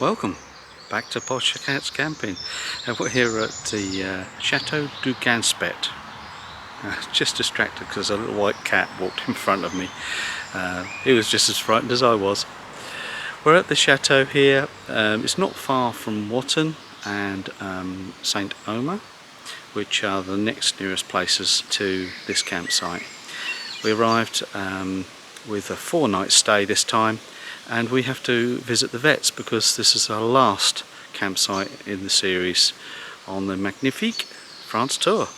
Welcome back to Poshcats camping. We're here at the Chateau du Gandspette. Just distracted because a little white cat walked in front of me. He was just as frightened as I was. We're at the chateau here. It's not far from Watton and Saint Omer, which are the next nearest places to this campsite. We arrived with a 4-night stay this time, and we have to visit the vets because this is our last campsite in the series on the Magnifique France tour.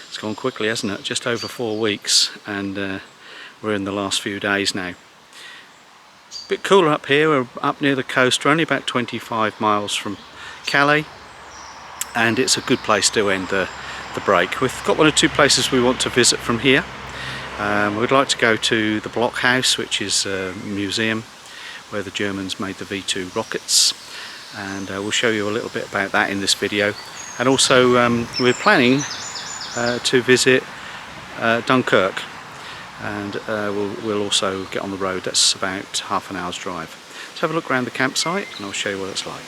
It's gone quickly, hasn't it? Just over 4 weeks, and we're in the last few days now. A bit cooler up here. We're up near the coast. We're only about 25 miles from Calais, and it's a good place to end the break. We've got 1 or 2 places we want to visit from here. We'd like to go to the Blockhaus, which is a museum where the Germans made the V2 rockets, and we'll show you a little bit about that in this video. And also we're planning to visit Dunkirk, and we'll also get on the road. That's about half an hour's drive. Let's have a look around the campsite and I'll show you what it's like.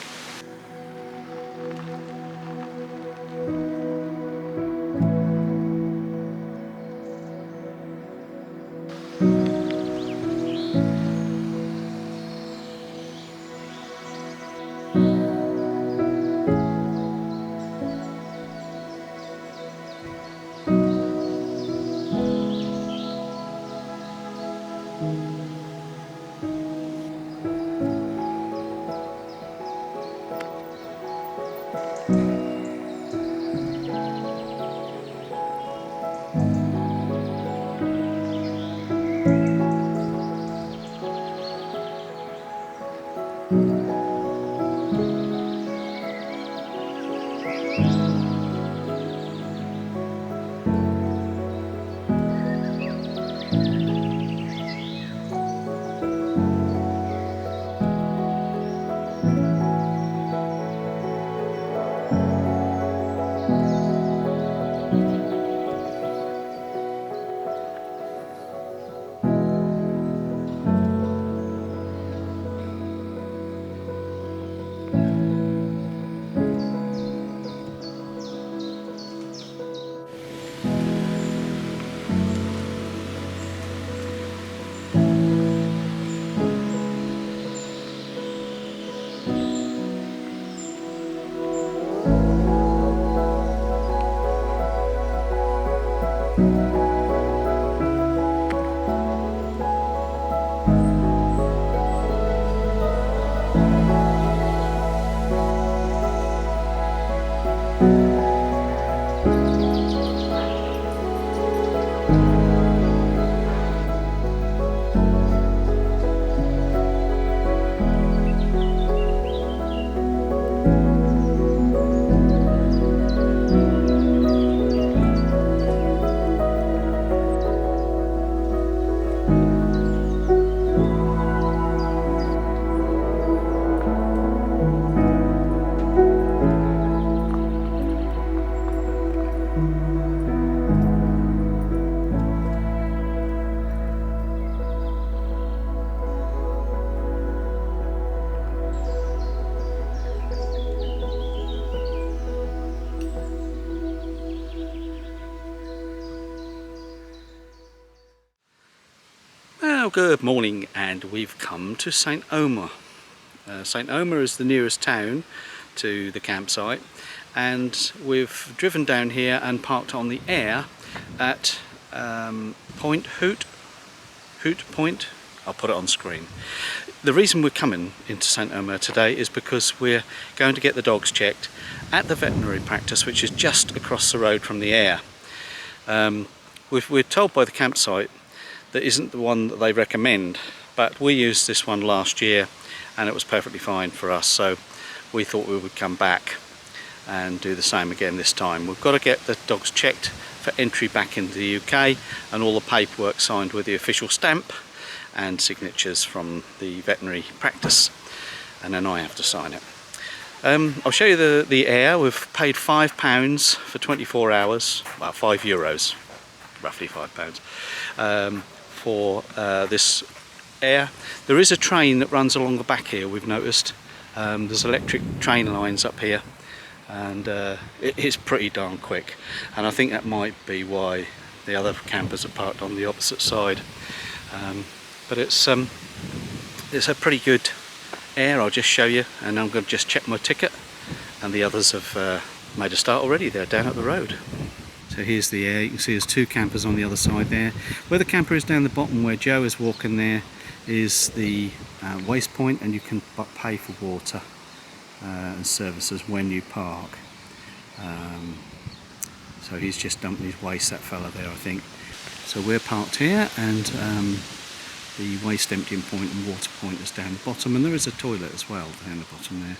Well, good morning, and we've come to Saint Omer. Saint Omer is the nearest town to the campsite, and we've driven down here and parked on the aire at Hoot Point. I'll put it on screen. The reason we're coming into Saint Omer today is because we're going to get the dogs checked at the veterinary practice, which is just across the road from the aire. We're told by the campsite that isn't the one that they recommend, but we used this one last year and it was perfectly fine for us, so we thought we would come back and do the same again this time. We've got to get the dogs checked for entry back into the UK and all the paperwork signed with the official stamp and signatures from the veterinary practice, and then I have to sign it. I'll show you the aire. We've paid £5 for 24 hours, well, €5, roughly £5, for this aire. There is a train that runs along the back here, we've noticed, There's electric train lines up here, and it is pretty darn quick, and I think that might be why the other campers are parked on the opposite side. But it's a pretty good air. I'll just show you, and I'm going to just check my ticket, and the others have made a start already. They're down up the road. So here's the air. You can see there's two campers on the other side there. Where the camper is down the bottom, where Joe is walking, there is the waste point, and you can pay for water and services when you park. So he's just dumping his waste, that fella there, I think. So we're parked here, and the waste emptying point and water point is down the bottom, and there is a toilet as well down the bottom there.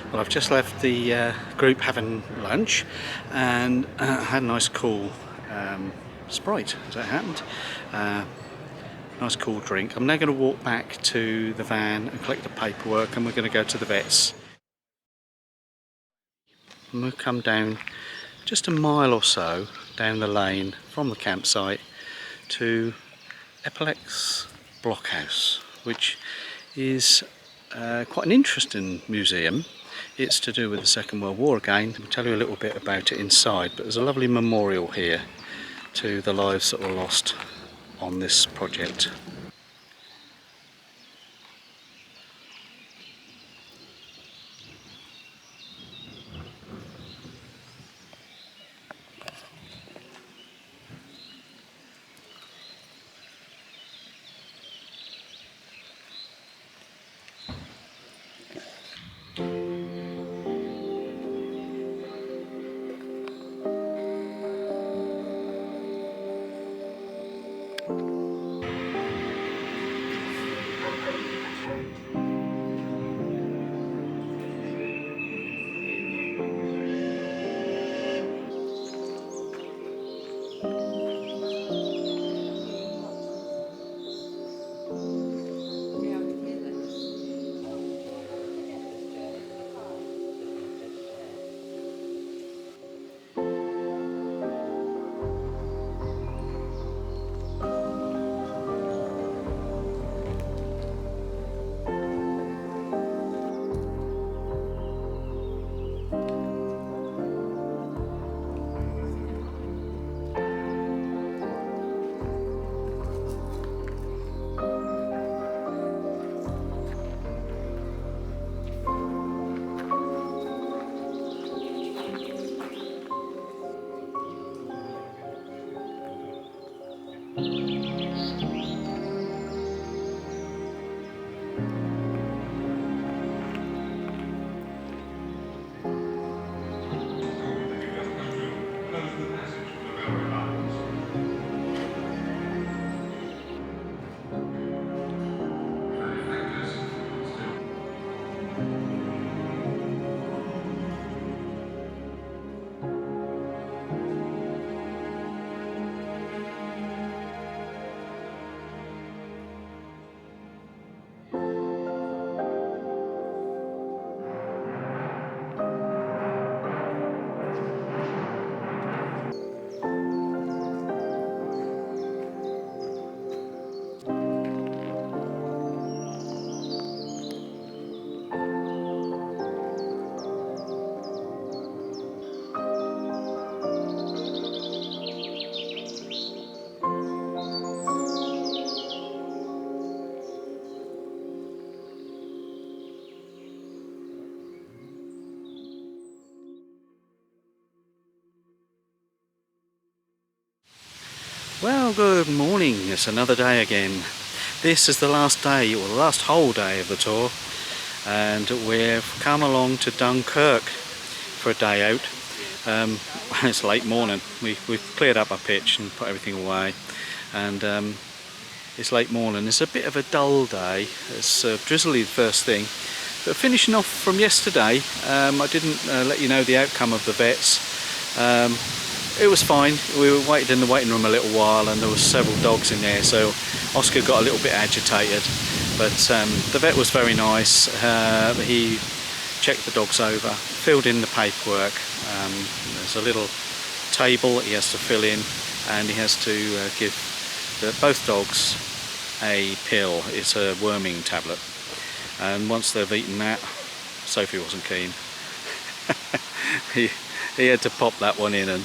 Well, I've just left the group having lunch and had a nice cool Sprite, as it happened. nice cool drink. I'm now going to walk back to the van and collect the paperwork, and we're going to go to the vets. And we'll come down just a mile or so down the lane from the campsite to Eperlecques Blockhaus, which is quite an interesting museum. It's to do with the Second World War again. I'll tell you a little bit about it inside, but there's a lovely memorial here to the lives that were lost on this project. Well, good morning. It's another day again. This is the last day, or the last whole day of the tour, and we've come along to Dunkirk for a day out. It's late morning. We've cleared up our pitch and put everything away, and it's late morning. It's a bit of a dull day. It's drizzly the first thing, but finishing off from yesterday, I didn't let you know the outcome of the vets. It was fine. We were waited in the waiting room a little while, and there was several dogs in there, so Oscar got a little bit agitated, but the vet was very nice. He checked the dogs over, filled in the paperwork. There's a little table he has to fill in, and he has to give both dogs a pill. It's a worming tablet, and once they've eaten that, Sophie wasn't keen. He had to pop that one in, and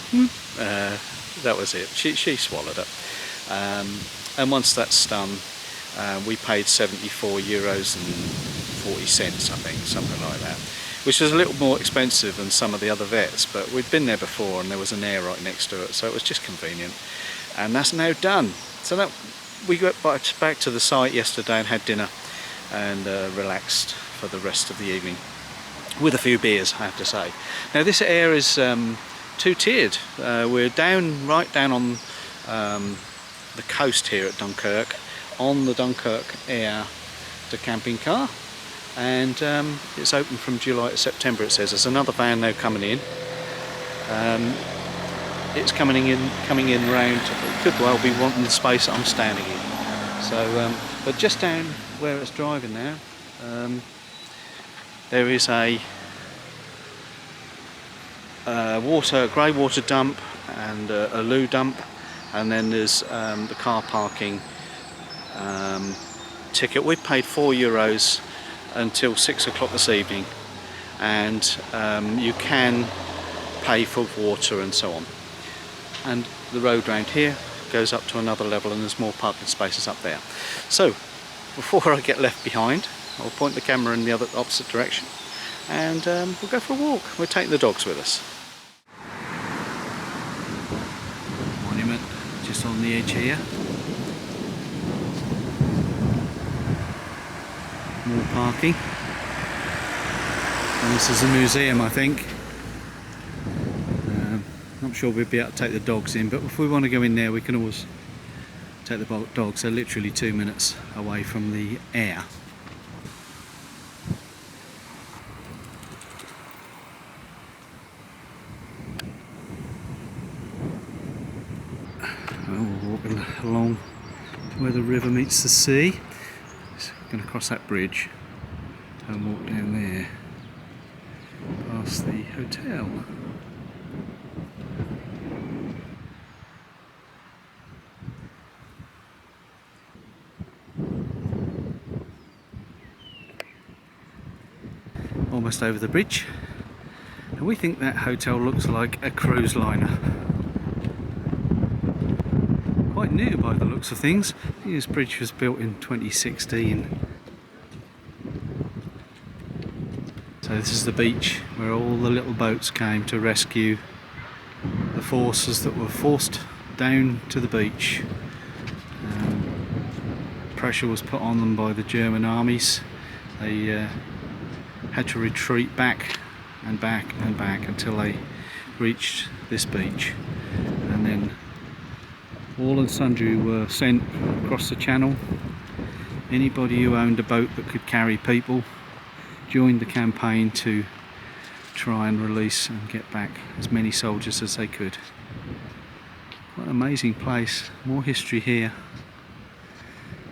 that was it. She swallowed it. And once that's done, we paid €74.40, I think, something like that, which was a little more expensive than some of the other vets, but we'd been there before and there was an aire right next to it, so it was just convenient. And that's now done. So that we got back to the site yesterday and had dinner and relaxed for the rest of the evening, with a few beers, I have to say. Now this aire is two-tiered. We're right down on the coast here at Dunkirk, on the Dunkirk aire to camping car, and it's open from July to September, it says. There's another van now coming in. It's coming in round, it could well be wanting the space that I'm standing in. So, but just down where it's driving now, there is a grey water dump and a loo dump, and then there's the car parking ticket. We paid €4 until 6 o'clock this evening, and you can pay for water and so on. And the road round here goes up to another level, and there's more parking spaces up there. So before I get left behind, I'll point the camera in the opposite direction, and we'll go for a walk. We're taking the dogs with us. Monument just on the edge here. More parking. And this is a museum, I think. Not sure we'd be able to take the dogs in, but if we want to go in there, we can always take the dogs. They're literally 2 minutes away from the aire. Well, we're walking along to where the river meets the sea. So we're going to cross that bridge and walk down there past the hotel. Almost over the bridge, and we think that hotel looks like a cruise liner. Quite new by the looks of things. I think this bridge was built in 2016. So this is the beach where all the little boats came to rescue the forces that were forced down to the beach. Pressure was put on them by the German armies. They had to retreat back and back and back until they reached this beach, and then all and sundry were sent across the channel. Anybody who owned a boat that could carry people joined the campaign to try and release and get back as many soldiers as they could. What an amazing place. More history here,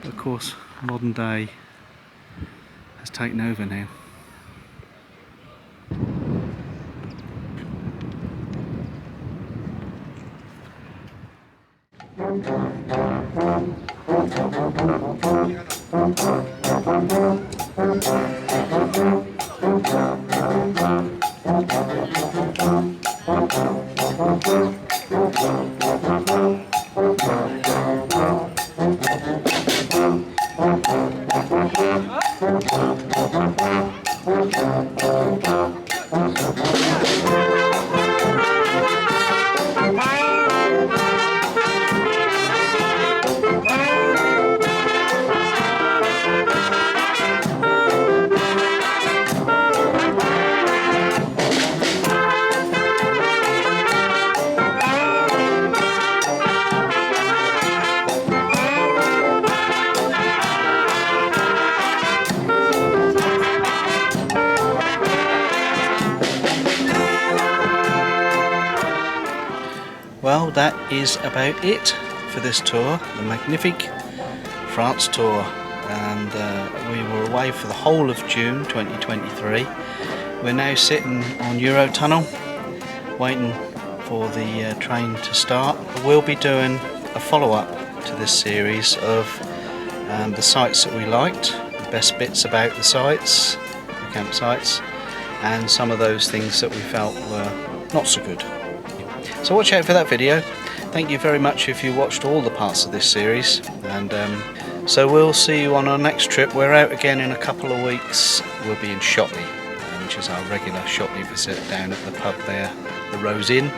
but of course modern day has taken over now. Well, that is about it for this tour, the Magnifique France tour, and we were away for the whole of June 2023. We're now sitting on Eurotunnel waiting for the train to start. We'll be doing a follow-up to this series of the sites that we liked, the best bits about the sites, the campsites, and some of those things that we felt were not so good. So watch out for that video. Thank you very much if you watched all the parts of this series, and so we'll see you on our next trip. We're out again in a couple of weeks. We'll be in Shotley, which is our regular Shotley visit down at the pub there, the Rose Inn,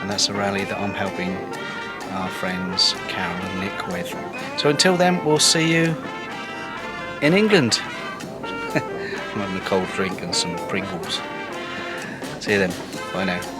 and that's a rally that I'm helping our friends Carol and Nick with. So until then, we'll see you in England. I'm having a cold drink and some Pringles. See you then. Bye now.